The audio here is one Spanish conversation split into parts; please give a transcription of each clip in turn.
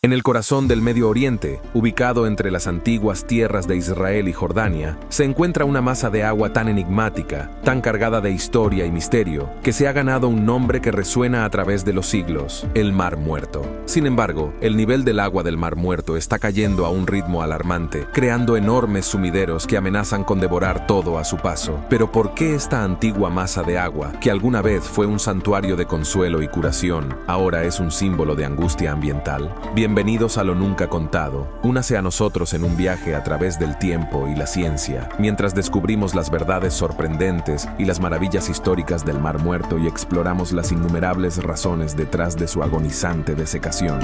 En el corazón del Medio Oriente, ubicado entre las antiguas tierras de Israel y Jordania, se encuentra una masa de agua tan enigmática, tan cargada de historia y misterio, que se ha ganado un nombre que resuena a través de los siglos: el Mar Muerto. Sin embargo, el nivel del agua del Mar Muerto está cayendo a un ritmo alarmante, creando enormes sumideros que amenazan con devorar todo a su paso. Pero ¿por qué esta antigua masa de agua, que alguna vez fue un santuario de consuelo y curación, ahora es un símbolo de angustia ambiental? Bienvenidos a Lo Nunca Contado. Únase a nosotros en un viaje a través del tiempo y la ciencia, mientras descubrimos las verdades sorprendentes y las maravillas históricas del Mar Muerto y exploramos las innumerables razones detrás de su agonizante desecación.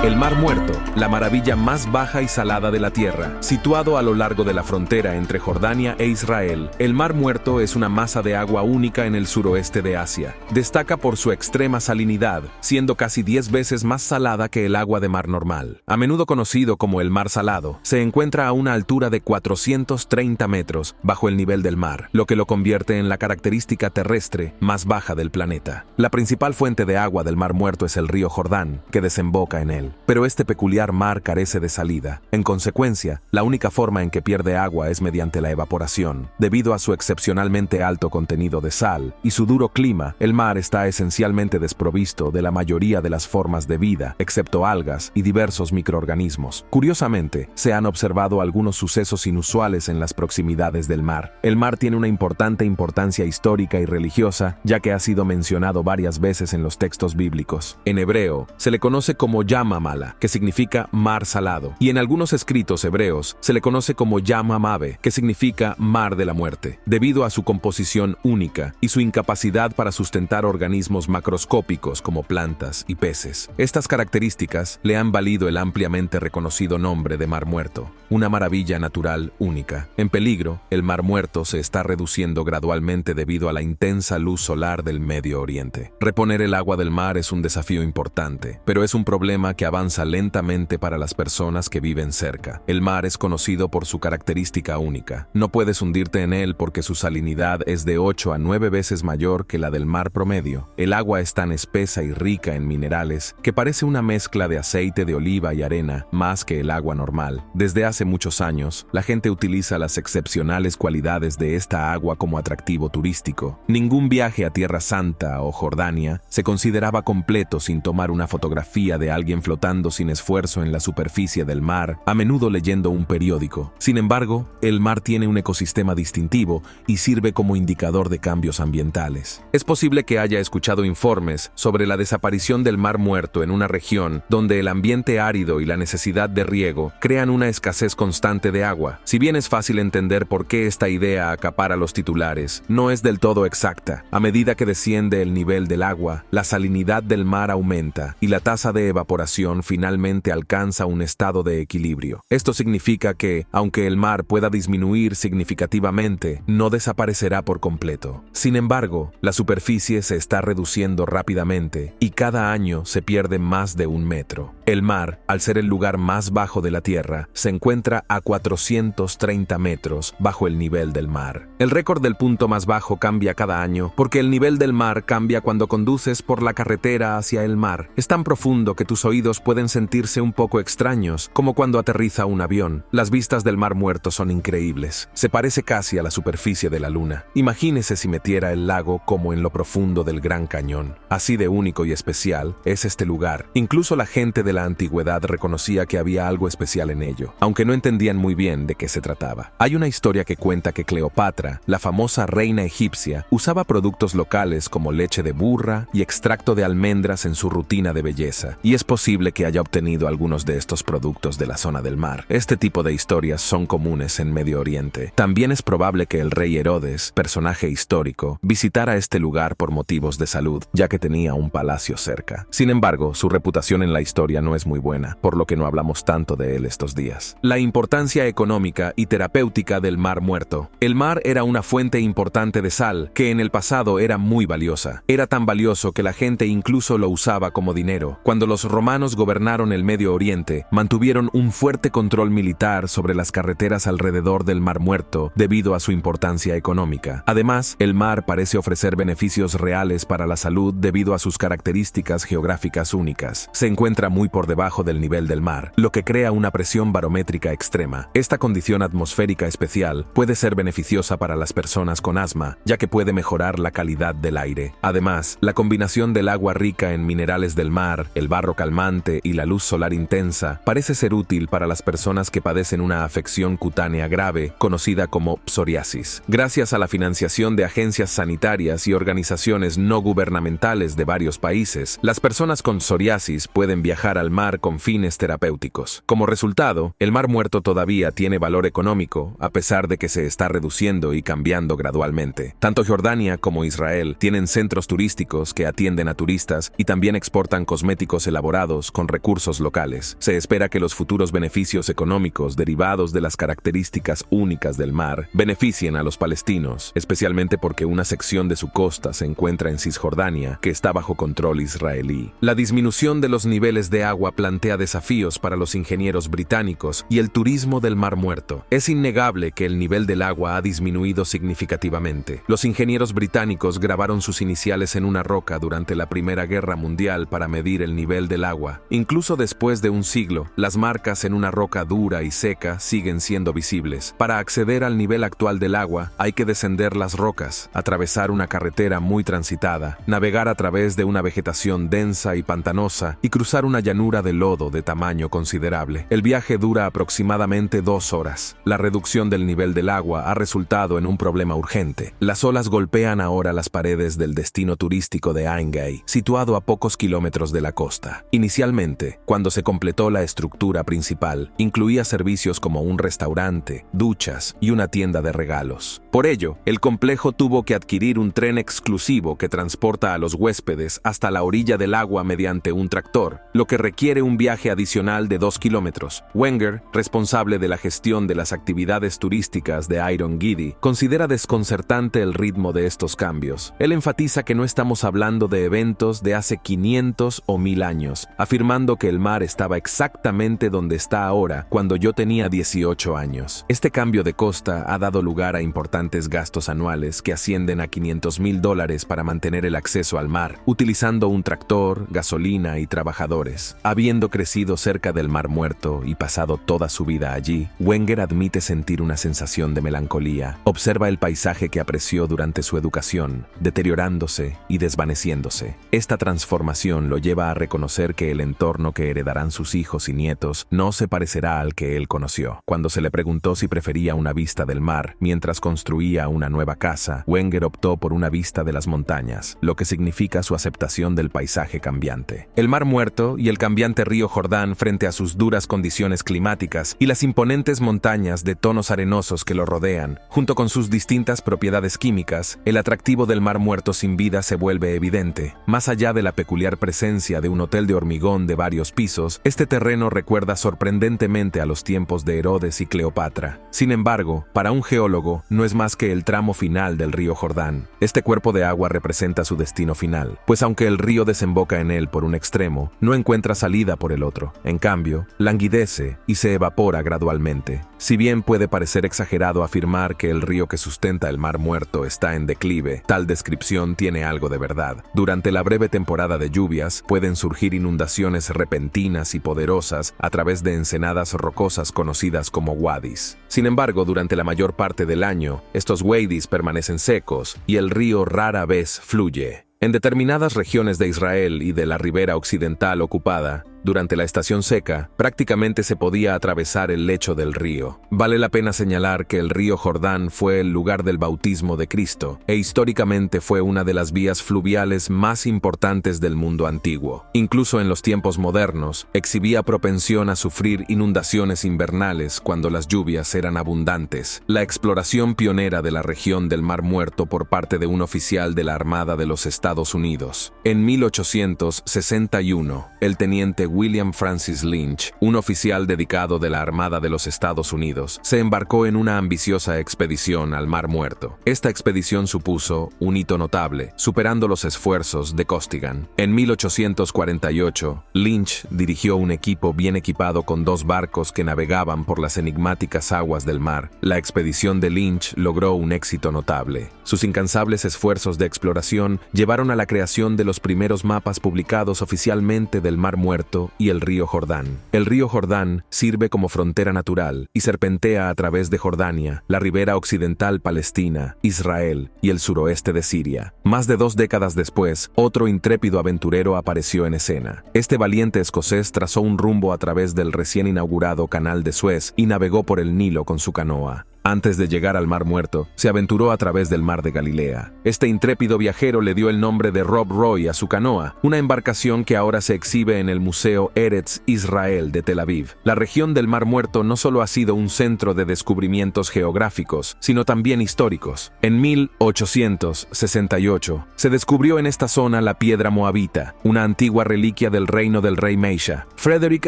El Mar Muerto, la maravilla más baja y salada de la Tierra. Situado a lo largo de la frontera entre Jordania e Israel, el Mar Muerto es una masa de agua única en el suroeste de Asia. Destaca por su extrema salinidad, siendo casi 10 veces más salada que el agua de mar normal. A menudo conocido como el Mar Salado, se encuentra a una altura de 430 metros bajo el nivel del mar, lo que lo convierte en la característica terrestre más baja del planeta. La principal fuente de agua del Mar Muerto es el río Jordán, que desemboca en él. Pero este peculiar mar carece de salida. En consecuencia, la única forma en que pierde agua es mediante la evaporación. Debido a su excepcionalmente alto contenido de sal y su duro clima, el mar está esencialmente desprovisto de la mayoría de las formas de vida, excepto algas y diversos microorganismos. Curiosamente, se han observado algunos sucesos inusuales en las proximidades del mar. El mar tiene una importante importancia histórica y religiosa, ya que ha sido mencionado varias veces en los textos bíblicos. En hebreo, se le conoce como Yam Mala, que significa mar salado, y en algunos escritos hebreos se le conoce como Yam Hamabe, que significa mar de la muerte, debido a su composición única y su incapacidad para sustentar organismos macroscópicos como plantas y peces. Estas características le han valido el ampliamente reconocido nombre de Mar Muerto, una maravilla natural única. En peligro, el Mar Muerto se está reduciendo gradualmente debido a la intensa luz solar del Medio Oriente. Reponer el agua del mar es un desafío importante, pero es un problema que avanza lentamente para las personas que viven cerca. El mar es conocido por su característica única. No puedes hundirte en él porque su salinidad es de 8 a 9 veces mayor que la del mar promedio. El agua es tan espesa y rica en minerales que parece una mezcla de aceite de oliva y arena más que el agua normal. Desde hace muchos años, la gente utiliza las excepcionales cualidades de esta agua como atractivo turístico. Ningún viaje a Tierra Santa o Jordania se consideraba completo sin tomar una fotografía de alguien flotando sin esfuerzo en la superficie del mar, a menudo leyendo un periódico. Sin embargo, el mar tiene un ecosistema distintivo y sirve como indicador de cambios ambientales. Es posible que haya escuchado informes sobre la desaparición del Mar Muerto en una región donde el ambiente árido y la necesidad de riego crean una escasez constante de agua. Si bien es fácil entender por qué esta idea acapara los titulares, no es del todo exacta. A medida que desciende el nivel del agua, la salinidad del mar aumenta y la tasa de evaporación finalmente alcanza un estado de equilibrio. Esto significa que, aunque el mar pueda disminuir significativamente, no desaparecerá por completo. Sin embargo, la superficie se está reduciendo rápidamente y cada año se pierde más de 1 metro. El mar, al ser el lugar más bajo de la Tierra, se encuentra a 430 metros bajo el nivel del mar. El récord del punto más bajo cambia cada año porque el nivel del mar cambia cuando conduces por la carretera hacia el mar. Es tan profundo que tus oídos pueden sentirse un poco extraños, como cuando aterriza un avión. Las vistas del Mar Muerto son increíbles. Se parece casi a la superficie de la luna. Imagínese si metiera el lago como en lo profundo del Gran Cañón. Así de único y especial es este lugar. Incluso la gente de la antigüedad reconocía que había algo especial en ello, aunque no entendían muy bien de qué se trataba. Hay una historia que cuenta que Cleopatra, la famosa reina egipcia, usaba productos locales como leche de burra y extracto de almendras en su rutina de belleza, y es posible que haya obtenido algunos de estos productos de la zona del mar. Este tipo de historias son comunes en Medio Oriente. También es probable que el rey Herodes, personaje histórico, visitara este lugar por motivos de salud, ya que tenía un palacio cerca. Sin embargo, su reputación en la historia no es muy buena, por lo que no hablamos tanto de él estos días. La importancia económica y terapéutica del Mar Muerto. El mar era una fuente importante de sal, que en el pasado era muy valiosa. Era tan valioso que la gente incluso lo usaba como dinero. Cuando los romanos gobernaron el Medio Oriente, mantuvieron un fuerte control militar sobre las carreteras alrededor del Mar Muerto debido a su importancia económica. Además, el mar parece ofrecer beneficios reales para la salud debido a sus características geográficas únicas. Se encuentra muy por debajo del nivel del mar, lo que crea una presión barométrica extrema. Esta condición atmosférica especial puede ser beneficiosa para las personas con asma, ya que puede mejorar la calidad del aire. Además, la combinación del agua rica en minerales del mar, el barro calmante y la luz solar intensa parece ser útil para las personas que padecen una afección cutánea grave conocida como psoriasis. Gracias a la financiación de agencias sanitarias y organizaciones no gubernamentales de varios países, las personas con psoriasis pueden viajar al mar con fines terapéuticos. Como resultado, el Mar Muerto todavía tiene valor económico, a pesar de que se está reduciendo y cambiando gradualmente. Tanto Jordania como Israel tienen centros turísticos que atienden a turistas y también exportan cosméticos elaborados con recursos locales. Se espera que los futuros beneficios económicos derivados de las características únicas del mar beneficien a los palestinos, especialmente porque una sección de su costa se encuentra en Cisjordania, que está bajo control israelí. La disminución de los niveles de agua plantea desafíos para los ingenieros británicos y el turismo del Mar Muerto. Es innegable que el nivel del agua ha disminuido significativamente. Los ingenieros británicos grabaron sus iniciales en una roca durante la Primera Guerra Mundial para medir el nivel del agua. Incluso después de un siglo, las marcas en una roca dura y seca siguen siendo visibles. Para acceder al nivel actual del agua, hay que descender las rocas, atravesar una carretera muy transitada, navegar a través de una vegetación densa y pantanosa y cruzar una llanura de lodo de tamaño considerable. El viaje dura aproximadamente 2 horas. La reducción del nivel del agua ha resultado en un problema urgente. Las olas golpean ahora las paredes del destino turístico de Ain Gei, situado a pocos kilómetros de la costa. Inicialmente, cuando se completó la estructura principal, incluía servicios como un restaurante, duchas y una tienda de regalos. Por ello, el complejo tuvo que adquirir un tren exclusivo que transporta a los huéspedes hasta la orilla del agua mediante un tractor, lo que requiere un viaje adicional de 2 kilómetros. Wenger, responsable de la gestión de las actividades turísticas de Iron Gidi, considera desconcertante el ritmo de estos cambios. Él enfatiza que no estamos hablando de eventos de hace 500 o 1000 años, afirmando que el mar estaba exactamente donde está ahora cuando yo tenía 18 años. Este cambio de costa ha dado lugar a importantes gastos anuales que ascienden a $500,000 para mantener el acceso al mar, utilizando un tractor, gasolina y trabajadores. Habiendo crecido cerca del Mar Muerto y pasado toda su vida allí, Wenger admite sentir una sensación de melancolía. Observa el paisaje que apreció durante su educación, deteriorándose y desvaneciéndose. Esta transformación lo lleva a reconocer que el entorno que heredarán sus hijos y nietos no se parecerá al que él conoció. Cuando se le preguntó si prefería una vista del mar mientras construía una nueva casa, Wenger optó por una vista de las montañas, lo que significa su aceptación del paisaje cambiante. El Mar Muerto y el cambiante río Jordán frente a sus duras condiciones climáticas y las imponentes montañas de tonos arenosos que lo rodean, junto con sus distintas propiedades químicas, el atractivo del Mar Muerto sin vida se vuelve evidente. Más allá de la peculiar presencia de un hotel de hormigón de varios pisos, este terreno recuerda sorprendentemente a los tiempos de Herodes y Cleopatra. Sin embargo, para un geólogo, no es más que el tramo final del río Jordán. Este cuerpo de agua representa su destino final, pues aunque el río desemboca en él por un extremo, no encuentra salida por el otro. En cambio, languidece y se evapora gradualmente. Si bien puede parecer exagerado afirmar que el río que sustenta el Mar Muerto está en declive, tal descripción tiene algo de verdad. Durante la breve temporada de lluvias, pueden surgir inundaciones repentinas y poderosas a través de ensenadas rocosas conocidas como wadis. Sin embargo, durante la mayor parte del año, estos wadis permanecen secos y el río rara vez fluye. En determinadas regiones de Israel y de la ribera occidental ocupada, durante la estación seca, prácticamente se podía atravesar el lecho del río. Vale la pena señalar que el río Jordán fue el lugar del bautismo de Cristo, e históricamente fue una de las vías fluviales más importantes del mundo antiguo. Incluso en los tiempos modernos, exhibía propensión a sufrir inundaciones invernales cuando las lluvias eran abundantes. La exploración pionera de la región del Mar Muerto por parte de un oficial de la Armada de los Estados Unidos. En 1861, el teniente William Francis Lynch, un oficial dedicado de la Armada de los Estados Unidos, se embarcó en una ambiciosa expedición al Mar Muerto. Esta expedición supuso un hito notable, superando los esfuerzos de Costigan. En 1848, Lynch dirigió un equipo bien equipado con 2 barcos que navegaban por las enigmáticas aguas del mar. La expedición de Lynch logró un éxito notable. Sus incansables esfuerzos de exploración llevaron a la creación de los primeros mapas publicados oficialmente del Mar Muerto y el río Jordán. El río Jordán sirve como frontera natural y serpentea a través de Jordania, la ribera occidental palestina, Israel y el suroeste de Siria. Más de 2 décadas después, otro intrépido aventurero apareció en escena. Este valiente escocés trazó un rumbo a través del recién inaugurado Canal de Suez y navegó por el Nilo con su canoa. Antes de llegar al Mar Muerto, se aventuró a través del Mar de Galilea. Este intrépido viajero le dio el nombre de Rob Roy a su canoa, una embarcación que ahora se exhibe en el Museo Eretz Israel de Tel Aviv. La región del Mar Muerto no solo ha sido un centro de descubrimientos geográficos, sino también históricos. En 1868, se descubrió en esta zona la piedra moabita, una antigua reliquia del reino del rey Meisha. Frederick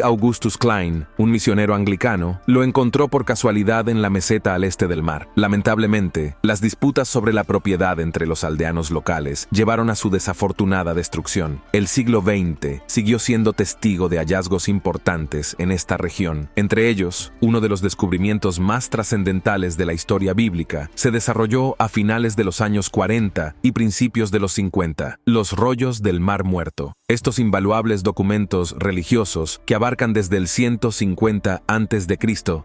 Augustus Klein, un misionero anglicano, lo encontró por casualidad en la meseta al este del mar. Lamentablemente, las disputas sobre la propiedad entre los aldeanos locales llevaron a su desafortunada destrucción. El siglo XX siguió siendo testigo de hallazgos importantes en esta región. Entre ellos, uno de los descubrimientos más trascendentales de la historia bíblica se desarrolló a finales de los años 40 y principios de los 50, los rollos del Mar Muerto. Estos invaluables documentos religiosos, que abarcan desde el 150 a.C.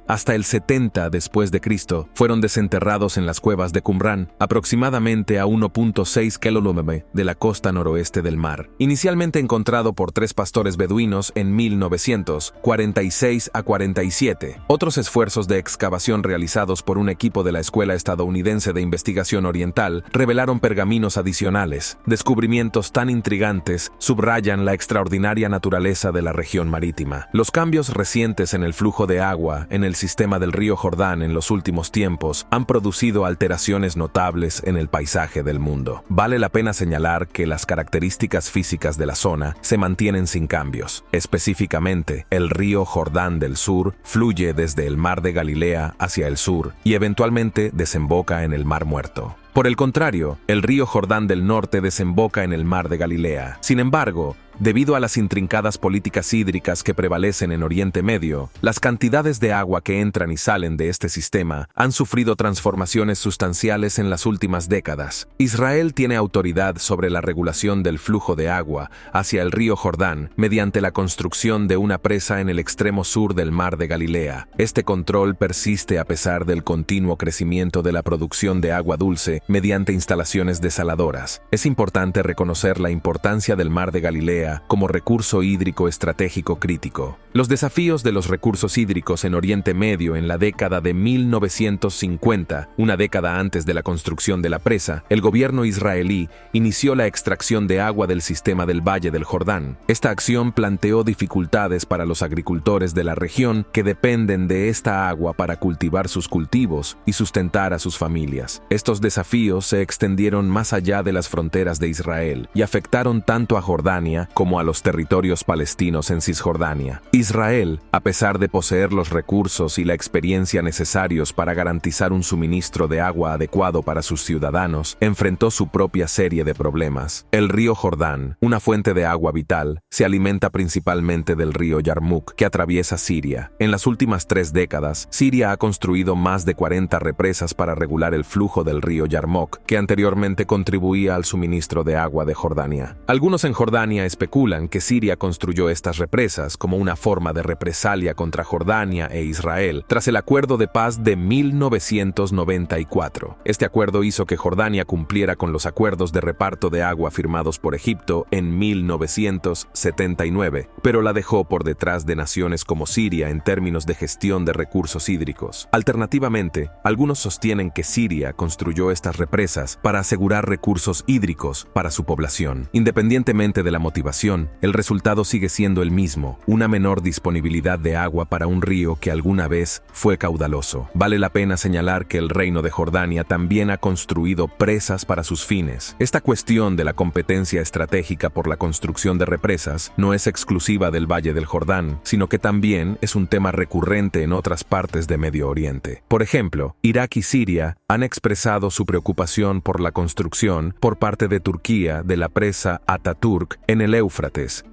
hasta el 70 después de Cristo, fueron desenterrados en las cuevas de Qumrán, aproximadamente a 1.6 km de la costa noroeste del mar. Inicialmente encontrado por 3 pastores beduinos en 1946 a 47, otros esfuerzos de excavación realizados por un equipo de la Escuela Estadounidense de Investigación Oriental revelaron pergaminos adicionales. Descubrimientos tan intrigantes subrayan la extraordinaria naturaleza de la región marítima. Los cambios recientes en el flujo de agua en el sistema del río Jordán en los últimos tiempos han producido alteraciones notables en el paisaje del mundo. Vale la pena señalar que las características físicas de la zona se mantienen sin cambios. Específicamente, el río Jordán del Sur fluye desde el Mar de Galilea hacia el sur y eventualmente desemboca en el Mar Muerto. Por el contrario, el río Jordán del Norte desemboca en el Mar de Galilea. Sin embargo, debido a las intrincadas políticas hídricas que prevalecen en Oriente Medio, las cantidades de agua que entran y salen de este sistema han sufrido transformaciones sustanciales en las últimas décadas. Israel tiene autoridad sobre la regulación del flujo de agua hacia el río Jordán mediante la construcción de una presa en el extremo sur del Mar de Galilea. Este control persiste a pesar del continuo crecimiento de la producción de agua dulce mediante instalaciones desaladoras. Es importante reconocer la importancia del Mar de Galilea como recurso hídrico estratégico crítico. Los desafíos de los recursos hídricos en Oriente Medio en la década de 1950, una década antes de la construcción de la presa, el gobierno israelí inició la extracción de agua del sistema del Valle del Jordán. Esta acción planteó dificultades para los agricultores de la región que dependen de esta agua para cultivar sus cultivos y sustentar a sus familias. Estos desafíos se extendieron más allá de las fronteras de Israel y afectaron tanto a Jordania como a los territorios palestinos en Cisjordania. Israel, a pesar de poseer los recursos y la experiencia necesarios para garantizar un suministro de agua adecuado para sus ciudadanos, enfrentó su propia serie de problemas. El río Jordán, una fuente de agua vital, se alimenta principalmente del río Yarmuk, que atraviesa Siria. En las últimas 3 décadas, Siria ha construido más de 40 represas para regular el flujo del río Yarmuk, que anteriormente contribuía al suministro de agua de Jordania. Algunos en Jordania especulan que Siria construyó estas represas como una forma de represalia contra Jordania e Israel tras el acuerdo de paz de 1994. Este acuerdo hizo que Jordania cumpliera con los acuerdos de reparto de agua firmados por Egipto en 1979, pero la dejó por detrás de naciones como Siria en términos de gestión de recursos hídricos. Alternativamente, algunos sostienen que Siria construyó estas represas para asegurar recursos hídricos para su población. Independientemente de la motivación observación, el resultado sigue siendo el mismo, una menor disponibilidad de agua para un río que alguna vez fue caudaloso. Vale la pena señalar que el Reino de Jordania también ha construido presas para sus fines. Esta cuestión de la competencia estratégica por la construcción de represas no es exclusiva del Valle del Jordán, sino que también es un tema recurrente en otras partes de Medio Oriente. Por ejemplo, Irak y Siria han expresado su preocupación por la construcción por parte de Turquía de la presa Ataturk en el Éufrates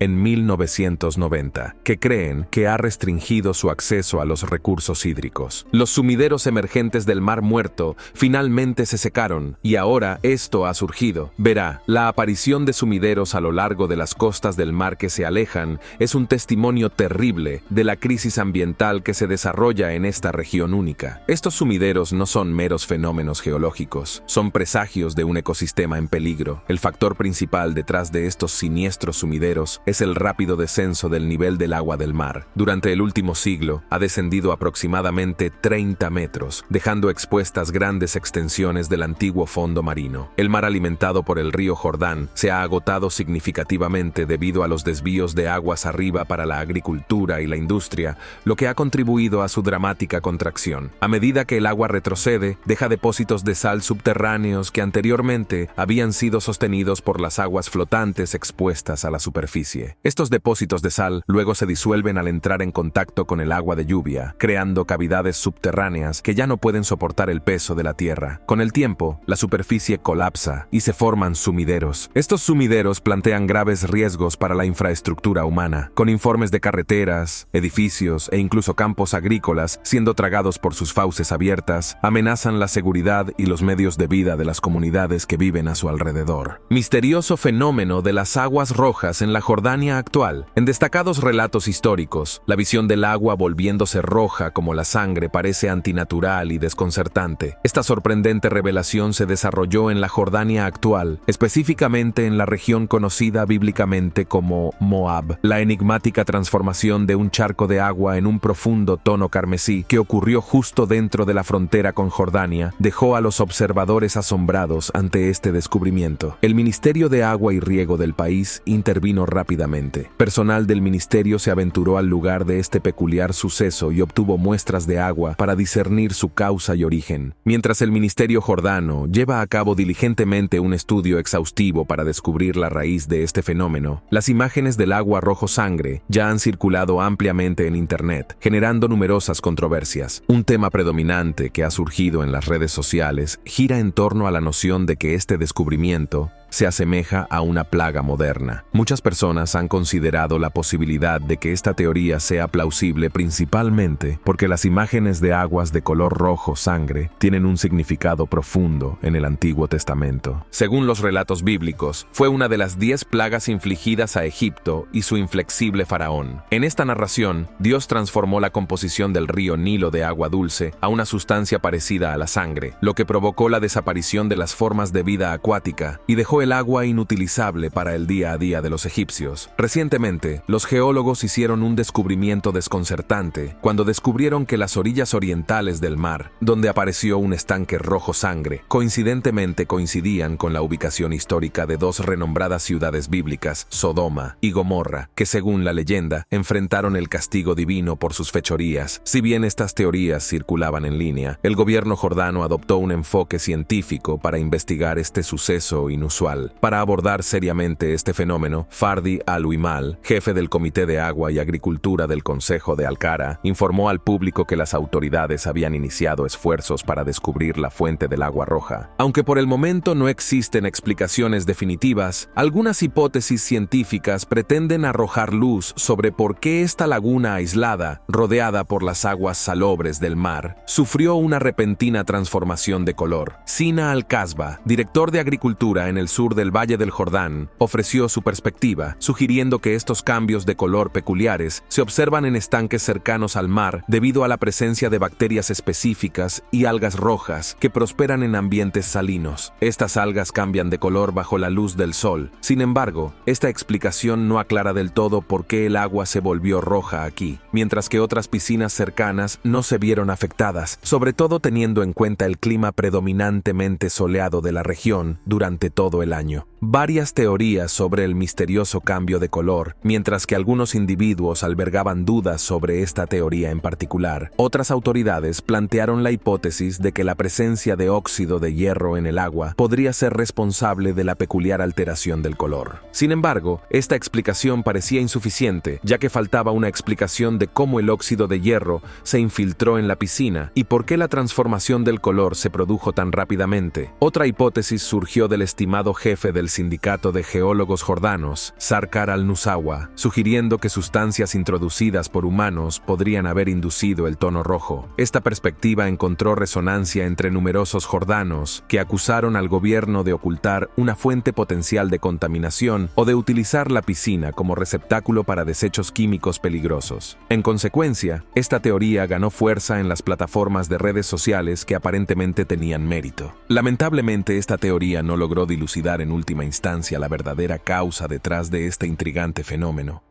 en 1990, que creen que ha restringido su acceso a los recursos hídricos. Los sumideros emergentes del Mar Muerto finalmente se secaron y ahora esto ha surgido. Verá, la aparición de sumideros a lo largo de las costas del mar que se alejan es un testimonio terrible de la crisis ambiental que se desarrolla en esta región única. Estos sumideros no son meros fenómenos geológicos, son presagios de un ecosistema en peligro. El factor principal detrás de estos siniestros sumideros es el rápido descenso del nivel del agua del mar. Durante el último siglo, ha descendido aproximadamente 30 metros, dejando expuestas grandes extensiones del antiguo fondo marino. El mar alimentado por el río Jordán se ha agotado significativamente debido a los desvíos de aguas arriba para la agricultura y la industria, lo que ha contribuido a su dramática contracción. A medida que el agua retrocede, deja depósitos de sal subterráneos que anteriormente habían sido sostenidos por las aguas flotantes expuestas a la superficie. Estos depósitos de sal luego se disuelven al entrar en contacto con el agua de lluvia, creando cavidades subterráneas que ya no pueden soportar el peso de la tierra. Con el tiempo, la superficie colapsa y se forman sumideros. Estos sumideros plantean graves riesgos para la infraestructura humana, con informes de carreteras, edificios e incluso campos agrícolas siendo tragados por sus fauces abiertas, amenazan la seguridad y los medios de vida de las comunidades que viven a su alrededor. Misterioso fenómeno de las aguas rojas en la Jordania actual. En destacados relatos históricos, la visión del agua volviéndose roja como la sangre parece antinatural y desconcertante. Esta sorprendente revelación se desarrolló en la Jordania actual, específicamente en la región conocida bíblicamente como Moab. La enigmática transformación de un charco de agua en un profundo tono carmesí que ocurrió justo dentro de la frontera con Jordania dejó a los observadores asombrados ante este descubrimiento. El Ministerio de Agua y Riego del país intervino rápidamente. Personal del ministerio se aventuró al lugar de este peculiar suceso y obtuvo muestras de agua para discernir su causa y origen. Mientras el ministerio jordano lleva a cabo diligentemente un estudio exhaustivo para descubrir la raíz de este fenómeno, las imágenes del agua rojo sangre ya han circulado ampliamente en Internet, generando numerosas controversias. Un tema predominante que ha surgido en las redes sociales gira en torno a la noción de que este descubrimiento se asemeja a una plaga moderna. Muchas personas han considerado la posibilidad de que esta teoría sea plausible principalmente porque las imágenes de aguas de color rojo sangre tienen un significado profundo en el Antiguo Testamento. Según los relatos bíblicos, fue una de las 10 plagas infligidas a Egipto y su inflexible faraón. En esta narración, Dios transformó la composición del río Nilo de agua dulce a una sustancia parecida a la sangre, lo que provocó la desaparición de las formas de vida acuática y dejó el agua inutilizable para el día a día de los egipcios. Recientemente, los geólogos hicieron un descubrimiento desconcertante cuando descubrieron que las orillas orientales del mar, donde apareció un estanque rojo sangre, coincidentemente coincidían con la ubicación histórica de dos renombradas ciudades bíblicas, Sodoma y Gomorra, que según la leyenda, enfrentaron el castigo divino por sus fechorías. Si bien estas teorías circulaban en línea, el gobierno jordano adoptó un enfoque científico para investigar este suceso inusual. Para abordar seriamente este fenómeno, Fardi al-Uimal, jefe del Comité de Agua y Agricultura del Consejo de Al-Qara, informó al público que las autoridades habían iniciado esfuerzos para descubrir la fuente del agua roja. Aunque por el momento no existen explicaciones definitivas, algunas hipótesis científicas pretenden arrojar luz sobre por qué esta laguna aislada, rodeada por las aguas salobres del mar, sufrió una repentina transformación de color. Sina al-Kasba, director de Agricultura en el sur del Valle del Jordán, ofreció su perspectiva, sugiriendo que estos cambios de color peculiares se observan en estanques cercanos al mar debido a la presencia de bacterias específicas y algas rojas que prosperan en ambientes salinos. Estas algas cambian de color bajo la luz del sol. Sin embargo, esta explicación no aclara del todo por qué el agua se volvió roja aquí, mientras que otras piscinas cercanas no se vieron afectadas, sobre todo teniendo en cuenta el clima predominantemente soleado de la región durante todo el año. varias teorías sobre el misterioso cambio de color, mientras que algunos individuos albergaban dudas sobre esta teoría en particular. Otras autoridades plantearon la hipótesis de que la presencia de óxido de hierro en el agua podría ser responsable de la peculiar alteración del color. Sin embargo, esta explicación parecía insuficiente, ya que faltaba una explicación de cómo el óxido de hierro se infiltró en la piscina y por qué la transformación del color se produjo tan rápidamente. Otra hipótesis surgió del estimado jefe del Sindicato de Geólogos Jordanos, Sarkar al-Nusawa, sugiriendo que sustancias introducidas por humanos podrían haber inducido el tono rojo. Esta perspectiva encontró resonancia entre numerosos jordanos que acusaron al gobierno de ocultar una fuente potencial de contaminación o de utilizar la piscina como receptáculo para desechos químicos peligrosos. En consecuencia, esta teoría ganó fuerza en las plataformas de redes sociales que aparentemente tenían mérito. Lamentablemente, esta teoría no logró dilucidar en última instancia la verdadera causa detrás de este intrigante fenómeno.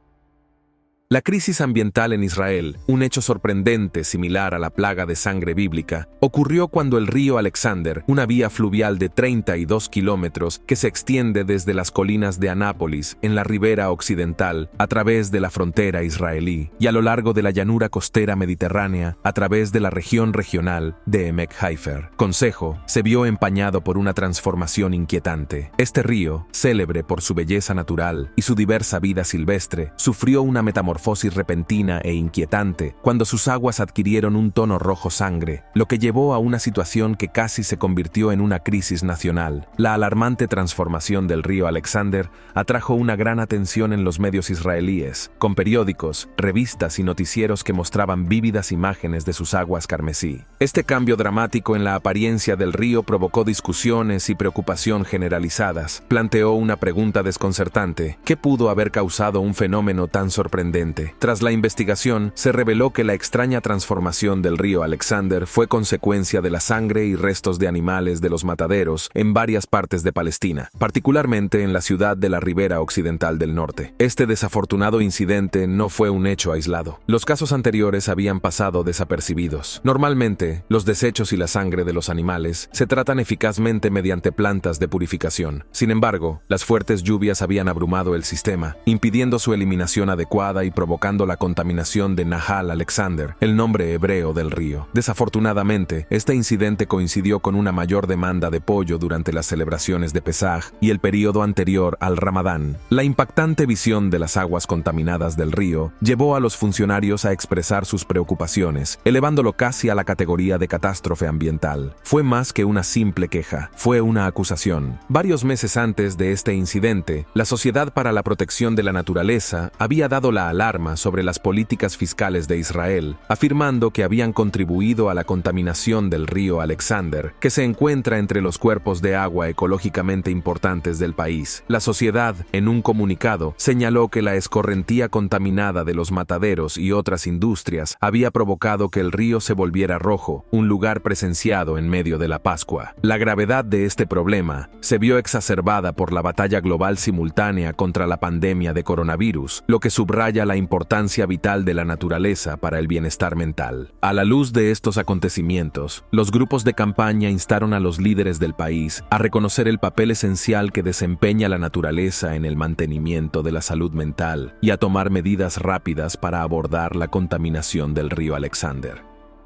La crisis ambiental en Israel, un hecho sorprendente similar a la plaga de sangre bíblica, ocurrió cuando el río Alexander, una vía fluvial de 32 kilómetros que se extiende desde las colinas de Anápolis en la ribera occidental a través de la frontera israelí y a lo largo de la llanura costera mediterránea a través de la región regional de Emek Haifer, Consejo, se vio empañado por una transformación inquietante. Este río, célebre por su belleza natural y su diversa vida silvestre, sufrió una metamorfosis repentina e inquietante cuando sus aguas adquirieron un tono rojo sangre, lo que llevó a una situación que casi se convirtió en una crisis nacional. La alarmante transformación del río Alexander atrajo una gran atención en los medios israelíes, con periódicos, revistas y noticieros que mostraban vívidas imágenes de sus aguas carmesí. Este cambio dramático en la apariencia del río provocó discusiones y preocupación generalizadas. Planteó una pregunta desconcertante: ¿qué pudo haber causado un fenómeno tan sorprendente? Tras la investigación, se reveló que la extraña transformación del río Alexander fue consecuencia de la sangre y restos de animales de los mataderos en varias partes de Palestina, particularmente en la ciudad de la ribera occidental del norte. Este desafortunado incidente no fue un hecho aislado. Los casos anteriores habían pasado desapercibidos. Normalmente, los desechos y la sangre de los animales se tratan eficazmente mediante plantas de purificación. Sin embargo, las fuertes lluvias habían abrumado el sistema, impidiendo su eliminación adecuada y provocando la contaminación de Nahal Alexander, el nombre hebreo del río. Desafortunadamente, este incidente coincidió con una mayor demanda de pollo durante las celebraciones de Pesaj y el período anterior al Ramadán. La impactante visión de las aguas contaminadas del río llevó a los funcionarios a expresar sus preocupaciones, elevándolo casi a la categoría de catástrofe ambiental. Fue más que una simple queja, fue una acusación. Varios meses antes de este incidente, la Sociedad para la Protección de la Naturaleza había dado la alarma sobre las políticas fiscales de Israel, afirmando que habían contribuido a la contaminación del río Alexander, que se encuentra entre los cuerpos de agua ecológicamente importantes del país. La sociedad, en un comunicado, señaló que la escorrentía contaminada de los mataderos y otras industrias había provocado que el río se volviera rojo, un lugar presenciado en medio de la Pascua. La gravedad de este problema se vio exacerbada por la batalla global simultánea contra la pandemia de coronavirus, lo que subraya la importancia vital de la naturaleza para el bienestar mental. A la luz de estos acontecimientos, los grupos de campaña instaron a los líderes del país a reconocer el papel esencial que desempeña la naturaleza en el mantenimiento de la salud mental y a tomar medidas rápidas para abordar la contaminación del río Alexander.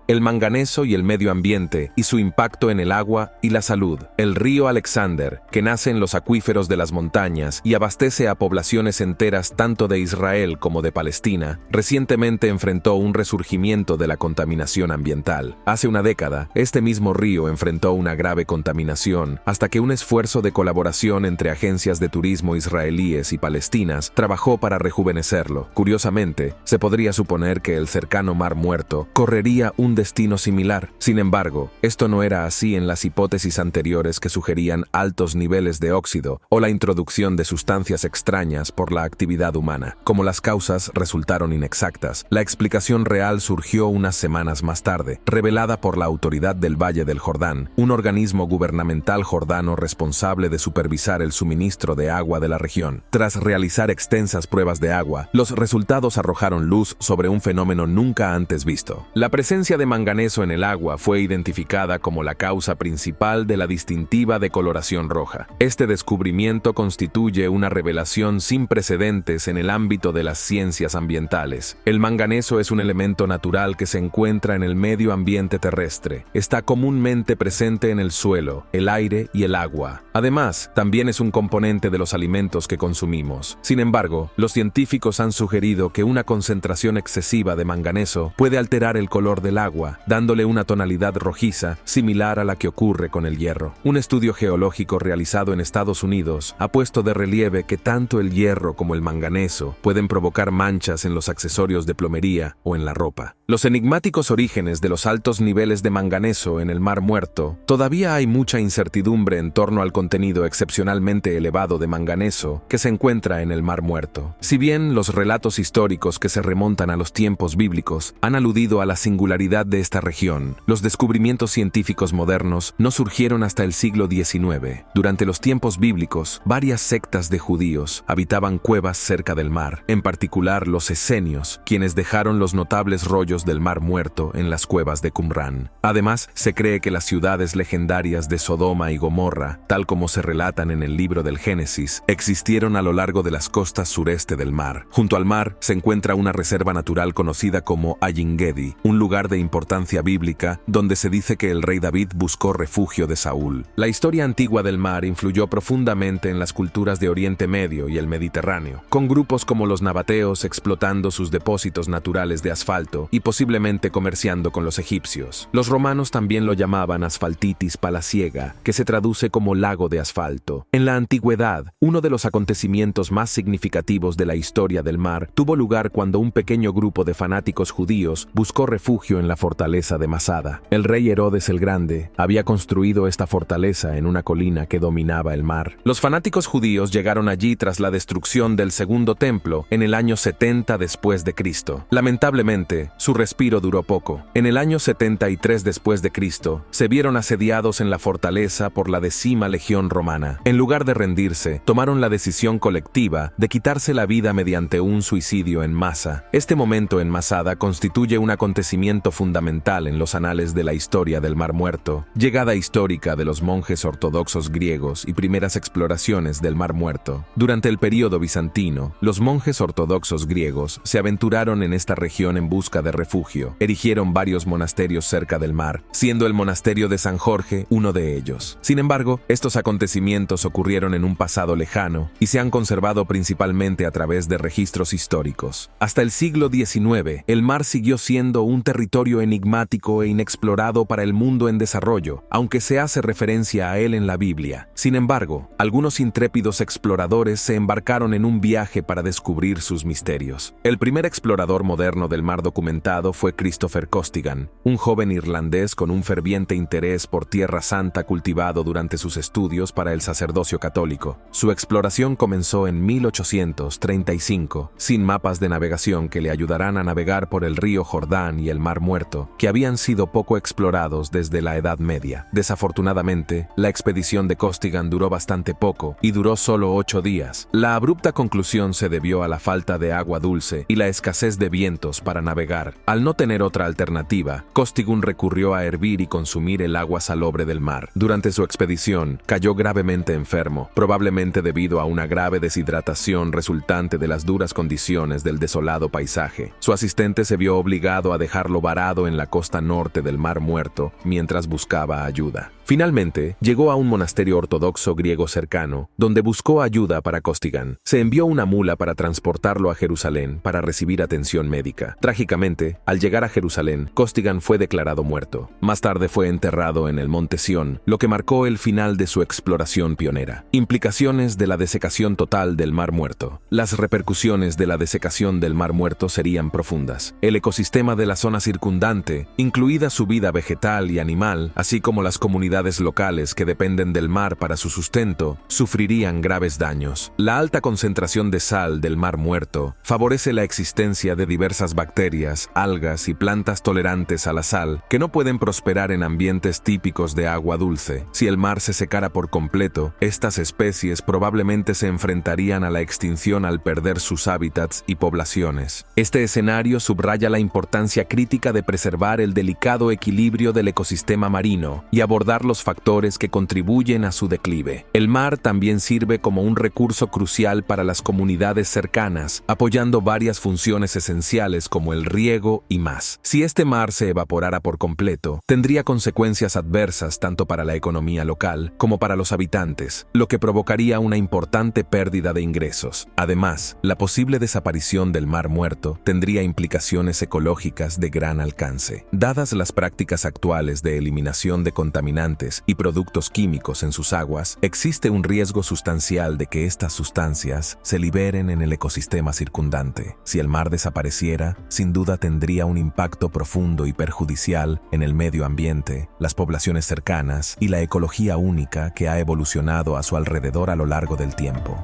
El manganeso y el medio ambiente y su impacto en el agua y la salud. El río Alexander, que nace en los acuíferos de las montañas y abastece a poblaciones enteras tanto de Israel como de Palestina, recientemente enfrentó un resurgimiento de la contaminación ambiental. Hace una década, este mismo río enfrentó una grave contaminación hasta que un esfuerzo de colaboración entre agencias de turismo israelíes y palestinas trabajó para rejuvenecerlo. Curiosamente, se podría suponer que el cercano Mar Muerto correría un destino similar. Sin embargo, esto no era así en las hipótesis anteriores que sugerían altos niveles de óxido o la introducción de sustancias extrañas por la actividad humana. Como las causas resultaron inexactas, la explicación real surgió unas semanas más tarde, revelada por la Autoridad del Valle del Jordán, un organismo gubernamental jordano responsable de supervisar el suministro de agua de la región. Tras realizar extensas pruebas de agua, los resultados arrojaron luz sobre un fenómeno nunca antes visto. La presencia de manganeso en el agua fue identificada como la causa principal de la distintiva decoloración roja. Este descubrimiento constituye una revelación sin precedentes en el ámbito de las ciencias ambientales. El manganeso es un elemento natural que se encuentra en el medio ambiente terrestre. Está comúnmente presente en el suelo, el aire y el agua. Además, también es un componente de los alimentos que consumimos. Sin embargo, los científicos han sugerido que una concentración excesiva de manganeso puede alterar el color del agua, dándole una tonalidad rojiza similar a la que ocurre con el hierro. Un estudio geológico realizado en Estados Unidos ha puesto de relieve que tanto el hierro como el manganeso pueden provocar manchas en los accesorios de plomería o en la ropa. Los enigmáticos orígenes de los altos niveles de manganeso en el Mar Muerto. Todavía hay mucha incertidumbre en torno al contenido excepcionalmente elevado de manganeso que se encuentra en el Mar Muerto. Si bien los relatos históricos que se remontan a los tiempos bíblicos han aludido a la singularidad de esta región, los descubrimientos científicos modernos no surgieron hasta el siglo XIX. Durante los tiempos bíblicos, varias sectas de judíos habitaban cuevas cerca del mar, en particular los esenios, quienes dejaron los notables rollos del Mar Muerto en las cuevas de Qumrán. Además, se cree que las ciudades legendarias de Sodoma y Gomorra, tal como se relatan en el libro del Génesis, existieron a lo largo de las costas sureste del mar. Junto al mar se encuentra una reserva natural conocida como Ayin Gedi, un lugar de importancia bíblica donde se dice que el rey David buscó refugio de Saúl. La historia antigua del mar influyó profundamente en las culturas de Oriente Medio y el Mediterráneo, con grupos como los nabateos explotando sus depósitos naturales de asfalto y posiblemente comerciando con los egipcios. Los romanos también lo llamaban Asphaltitis Palaciega, que se traduce como lago de asfalto. En la antigüedad, uno de los acontecimientos más significativos de la historia del mar tuvo lugar cuando un pequeño grupo de fanáticos judíos buscó refugio en la fortaleza de Masada. El rey Herodes el Grande había construido esta fortaleza en una colina que dominaba el mar. Los fanáticos judíos llegaron allí tras la destrucción del segundo templo en el año 70 después de Cristo. Lamentablemente, su respiro duró poco. En el año 73 después de Cristo, se vieron asediados en la fortaleza por la 10ª legión romana. En lugar de rendirse, tomaron la decisión colectiva de quitarse la vida mediante un suicidio en masa. Este momento en Masada constituye un acontecimiento fundamental en los anales de la historia del Mar Muerto. Llegada histórica de los monjes ortodoxos griegos y primeras exploraciones del Mar Muerto. Durante el período bizantino, los monjes ortodoxos griegos se aventuraron en esta región en busca de refugio. Erigieron varios monasterios cerca del mar, siendo el monasterio de San Jorge uno de ellos. Sin embargo, estos acontecimientos ocurrieron en un pasado lejano y se han conservado principalmente a través de registros históricos. Hasta el siglo XIX, el mar siguió siendo un territorio enigmático e inexplorado para el mundo en desarrollo, aunque se hace referencia a él en la Biblia. Sin embargo, algunos intrépidos exploradores se embarcaron en un viaje para descubrir sus misterios. El primer explorador moderno del mar documentado fue Christopher Costigan, un joven irlandés con un ferviente interés por Tierra Santa cultivado durante sus estudios para el sacerdocio católico. Su exploración comenzó en 1835, sin mapas de navegación que le ayudarán a navegar por el río Jordán y el Mar Muerto, que habían sido poco explorados desde la Edad Media. Desafortunadamente, la expedición de Costigan duró bastante poco y duró solo 8 días. La abrupta conclusión se debió a la falta de agua dulce y la escasez de vientos para navegar. Al no tener otra alternativa, Costigan recurrió a hervir y consumir el agua salobre del mar. Durante su expedición, cayó gravemente enfermo, probablemente debido a una grave deshidratación resultante de las duras condiciones del desolado paisaje. Su asistente se vio obligado a dejarlo varado en la costa norte del Mar Muerto mientras buscaba ayuda. Finalmente, llegó a un monasterio ortodoxo griego cercano, donde buscó ayuda para Costigan. Se envió una mula para transportarlo a Jerusalén para recibir atención médica. Trágicamente, al llegar a Jerusalén, Costigan fue declarado muerto. Más tarde fue enterrado en el Monte Sión, lo que marcó el final de su exploración pionera. Implicaciones de la desecación total del Mar Muerto. Las repercusiones de la desecación del Mar Muerto serían profundas. El ecosistema de la zona circundante, incluida su vida vegetal y animal, así como las comunidades comunidades locales que dependen del mar para su sustento sufrirían graves daños. La alta concentración de sal del Mar Muerto favorece la existencia de diversas bacterias, algas y plantas tolerantes a la sal que no pueden prosperar en ambientes típicos de agua dulce. Si el mar se secara por completo, estas especies probablemente se enfrentarían a la extinción al perder sus hábitats y poblaciones. Este escenario subraya la importancia crítica de preservar el delicado equilibrio del ecosistema marino y abordar los factores que contribuyen a su declive. El mar también sirve como un recurso crucial para las comunidades cercanas, apoyando varias funciones esenciales como el riego y más. Si este mar se evaporara por completo, tendría consecuencias adversas tanto para la economía local como para los habitantes, lo que provocaría una importante pérdida de ingresos. Además, la posible desaparición del Mar Muerto tendría implicaciones ecológicas de gran alcance. Dadas las prácticas actuales de eliminación de contaminantes y productos químicos en sus aguas, existe un riesgo sustancial de que estas sustancias se liberen en el ecosistema circundante. Si el mar desapareciera, sin duda tendría un impacto profundo y perjudicial en el medio ambiente, las poblaciones cercanas y la ecología única que ha evolucionado a su alrededor a lo largo del tiempo.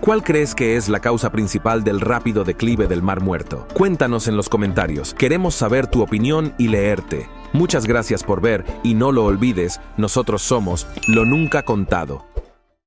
¿Cuál crees que es la causa principal del rápido declive del Mar Muerto? Cuéntanos en los comentarios. Queremos saber tu opinión y leerte. Muchas gracias por ver y no lo olvides, nosotros somos Lo Nunca Contado.